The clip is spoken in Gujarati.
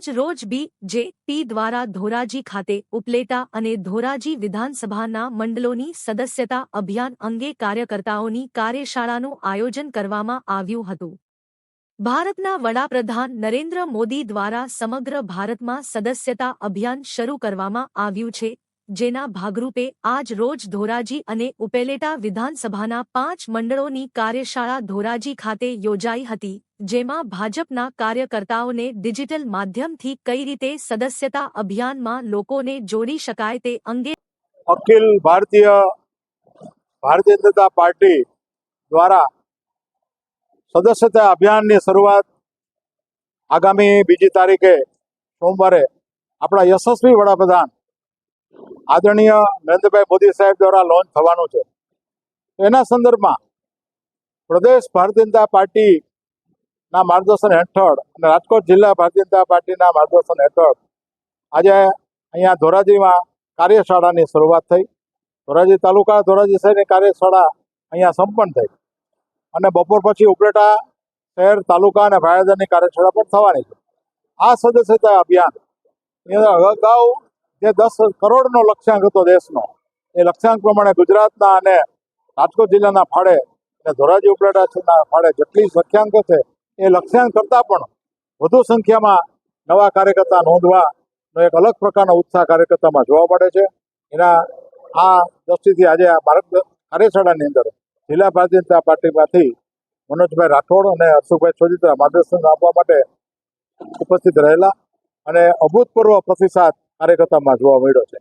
આજ રોજ BJP દ્વારા ધોરાજી ખાતે ઉપલેટા અને ધોરાજી વિધાનસભાના મંડળોની સદસ્યતા અભિયાન અંગે કાર્યકર્તાઓની કાર્યશાળાનું આયોજન કરવામાં આવ્યું હતું। ભારતના વડાપ્રધાન નરેન્દ્ર મોદી દ્વારા સમગ્ર ભારતમાં સદસ્યતા અભિયાન શરૂ કરવામાં આવ્યું છે, જેના ભાગરૂપે આજ રોજ ધોરાજી અને ઉપલેટા વિધાનસભાના 5 મંડળોની કાર્યશાળા ધોરાજી ખાતે યોજાઈ હતી, જેમાં ભાજપના કાર્યકર્તાઓને ડિજિટલ માધ્યમથી કઈ રીતે સદસ્યતા અભિયાનમાં લોકોને જોડી શકાય તે અંગે અખિલ ભારતીય જનતા પાર્ટી દ્વારા સદસ્યતા અભિયાનની શરૂઆત આગામી 2 તારીખે સોમવારે આપણા યશસ્વી વડાપ્રધાન આદરણીય નરેન્દ્રભાઈ મોદી સાહેબ દ્વારા લોન્ચ થવાનું છે। એના સંદર્ભમાં પ્રદેશ ભારતીય જનતા પાર્ટીના માર્ગદર્શન હેઠળ અને રાજકોટ જિલ્લા ભારતીય જનતા પાર્ટીના માર્ગદર્શન હેઠળ આજે અહીંયા ધોરાજીમાં કાર્યશાળાની શરૂઆત થઈ। ધોરાજી તાલુકા ધોરાજી શહેરની કાર્યશાળા અહીંયા સંપન્ન થઈ અને બપોર પછી ઉપલેટા શહેર તાલુકા અને ભાયાદરની કાર્યશાળા પણ થવાની છે। આ સદસ્યતા અભિયાન અગાઉ જે 10 કરોડનો લક્ષ્યાંક હતો દેશનો, એ લક્ષ્યાંક પ્રમાણે ગુજરાતના અને રાજકોટ જિલ્લાના ફાળે અને ધોરાજી ઉપલેટાના ફાળે જેટલી લક્ષ્યાંક છે એ લક્ષ્યાંક કરતાં પણ વધુ સંખ્યામાં નવા કાર્યકર્તા નોંધવાનો એક અલગ પ્રકારનો ઉત્સાહ કાર્યકર્તામાં જોવા મળે છે। એના આ દ્રષ્ટિથી આજે આ કાર્યશાળાની અંદર જિલ્લા ભારતીય જનતા પાર્ટીમાંથી મનોજભાઈ રાઠોડ અને હર્ષુભાઈ સોજીત્રા માર્ગદર્શન આપવા માટે ઉપસ્થિત રહેલા અને અભૂતપૂર્વ પ્રતિસાદ કાર્યકર્તામાં જોવા મળ્યો છે।